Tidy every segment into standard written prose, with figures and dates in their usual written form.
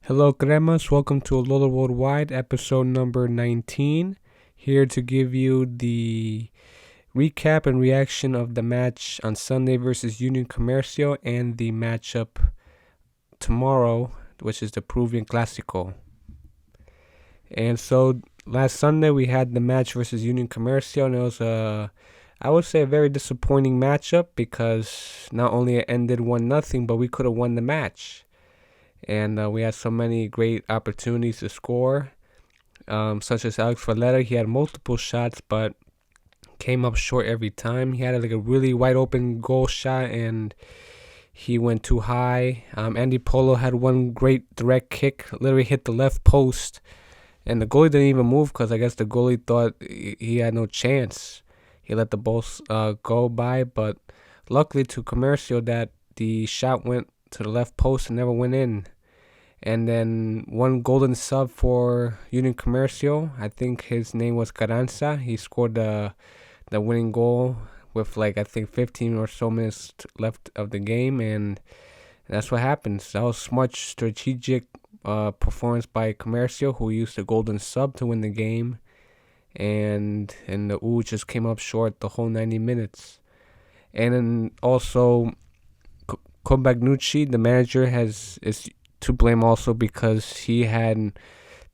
Hello, cremas. Welcome to Lolo Worldwide, episode number 19. Here to give you the recap and reaction of the match on Sunday versus Union Comercio and the matchup tomorrow, which is the Peruvian Clasico. And so last Sunday we had the match versus Union Comercio, and it was I would say a very disappointing matchup because not only it ended 1-0, but we could have won the match. And we had so many great opportunities to score, such as Alex Valletta. He had multiple shots, but came up short every time. He had like a really wide open goal shot, and he went too high. Andy Polo had one great direct kick, literally hit the left post, and the goalie didn't even move because I guess the goalie thought he had no chance. He let the ball go by, but luckily to Comercio that the shot went to the left post and never went in. And then one golden sub for Union Comercio. I think his name was Carranza. He scored the winning goal with I think 15 or so minutes left of the game, and that's what happens. That was much strategic performance by Comercio, who used the golden sub to win the game, and the U just came up short the whole 90 minutes. And then also Compagnucci, the manager, is to blame also because he had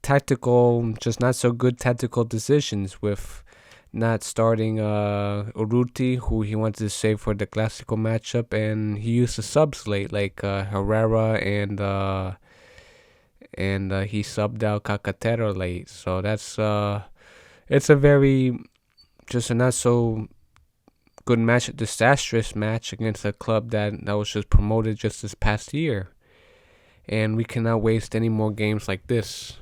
just not so good tactical decisions with not starting Urruti, who he wanted to save for the Clasico matchup, and he used the subs late like Herrera and he subbed out Cacatero late. So that's it's just a not so good match, a disastrous match against a club that was just promoted just this past year. And we cannot waste any more games like this.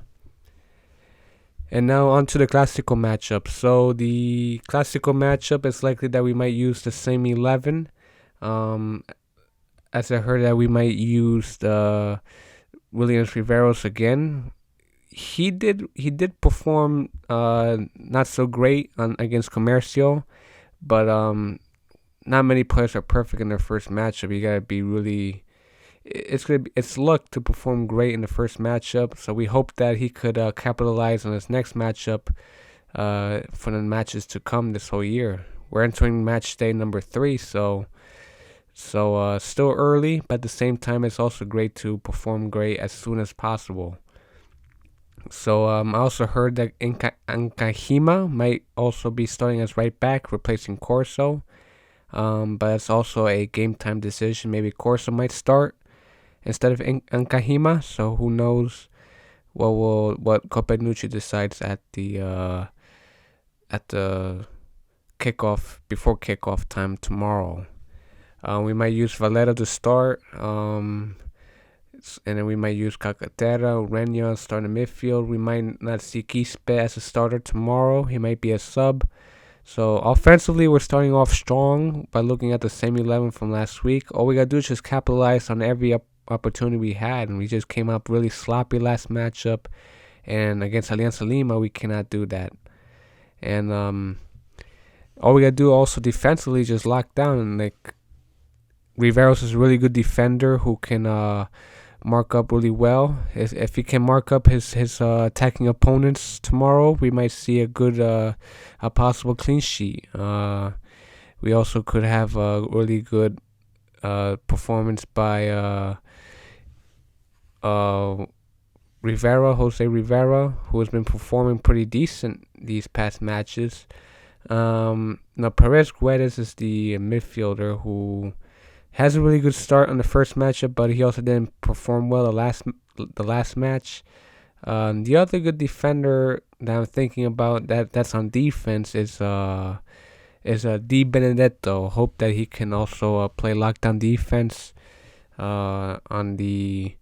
And now on to the Clasico matchup. So the Clasico matchup is likely that we might use the same 11. As I heard that we might use the Williams Riveros again. He did perform not so great against Comercio, but not many players are perfect in their first matchup. You gotta be really. It's luck to perform great in the first matchup, so we hope that he could capitalize on his next matchup for the matches to come this whole year. We're entering match day number 3, so still early, but at the same time, it's also great to perform great as soon as possible. So I also heard that Ankahima might also be starting as right back, replacing Corso. But it's also a game time decision. Maybe Corso might start instead of Ankahima. So who knows what Copanucci decides at the kickoff, before kickoff time tomorrow. We might use Valletta to start. And then we might use Cacatera, Urena starting midfield. We might not see Quispe as a starter tomorrow. He might be a sub. So offensively, we're starting off strong by looking at the same 11 from last week. All we got to do is just capitalize on every opportunity we had. And we just came up really sloppy last matchup. And against Alianza Lima, we cannot do that. And all we got to do also defensively is just lock down. And Riveros is a really good defender who can mark up really well. If he can mark up his attacking opponents tomorrow, we might see a good a possible clean sheet. We also could have a really good performance by Jose Rivera, who has been performing pretty decent these past matches. Now Perez Guedes is the midfielder who has a really good start on the first matchup, but he also didn't perform well the last match. The other good defender that I'm thinking about that's on defense is Di Benedetto. Hope that he can also play lockdown defense on the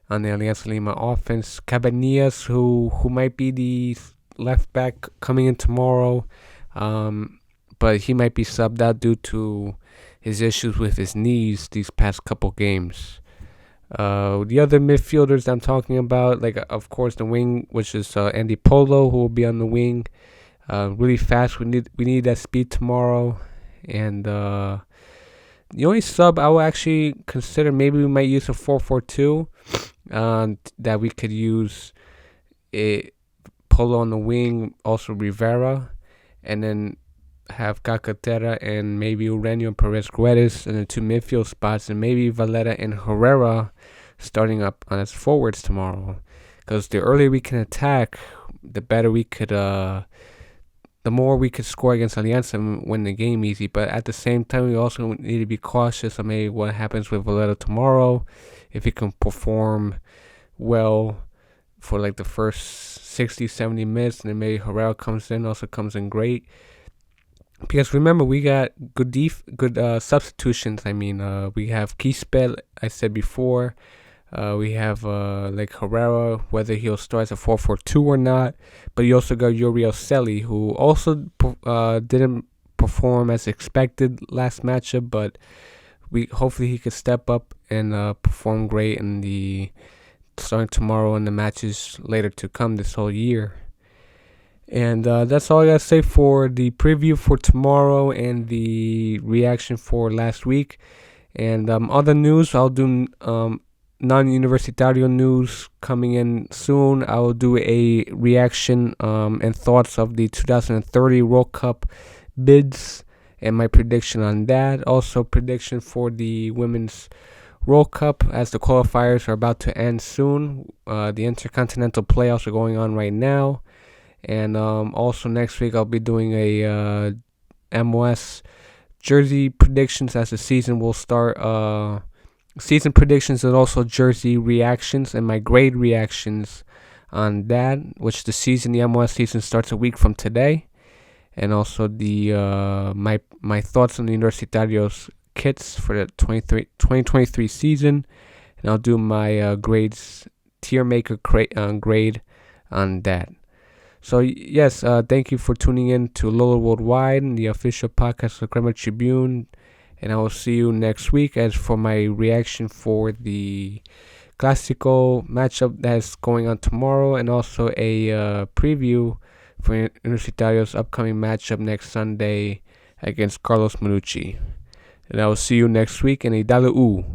Alianza Lima offense. Cabanillas, who might be the left back coming in tomorrow, but he might be subbed out due to his issues with his knees these past couple games. The other midfielders that I'm talking about, of course the wing, which is Andy Polo, who will be on the wing, really fast. We need that speed tomorrow. And the only sub I will actually consider, maybe we might use a 4-4-2. that we could use it. Polo on the wing, also Rivera, and then have Cacatera and maybe Ureño and Perez Guedes in the two midfield spots, and maybe Valera and Herrera starting up as forwards tomorrow. Because the earlier we can attack, the better we could, the more we could score against Alianza and win the game easy. But at the same time, we also need to be cautious on maybe what happens with Valera tomorrow, if he can perform well for like the first 60, 70 minutes, and then maybe Herrera comes in great. Because remember, we got good substitutions. I mean, we have Quispe, I said before. We have like Herrera, whether he'll start as a 4-4-2 or not. But you also got Uriel Celi, who also didn't perform as expected last matchup, but hopefully he could step up and perform great in the starting tomorrow and the matches later to come this whole year. And that's all I gotta say for the preview for tomorrow and the reaction for last week. And other news, I'll do non-Universitario news coming in soon. I will do a reaction and thoughts of the 2030 World Cup bids and my prediction on that. Also, prediction for the Women's World Cup as the qualifiers are about to end soon. The Intercontinental playoffs are going on right now. And also next week I'll be doing a MLS jersey predictions as the season will start. Season predictions and also jersey reactions and my grade reactions on that, which the MLS season starts a week from today. And also the my thoughts on the Universitario's kits for the 2023 season, and I'll do my grades tier maker grade on that. So yes, thank you for tuning in to Lolo Worldwide, the official podcast of Crema Tribune, and I will see you next week as for my reaction for the Clasico matchup that's going on tomorrow, and also a preview for Universitario's upcoming matchup next Sunday against Carlos Manucci. And I will see you next week, and Idale U.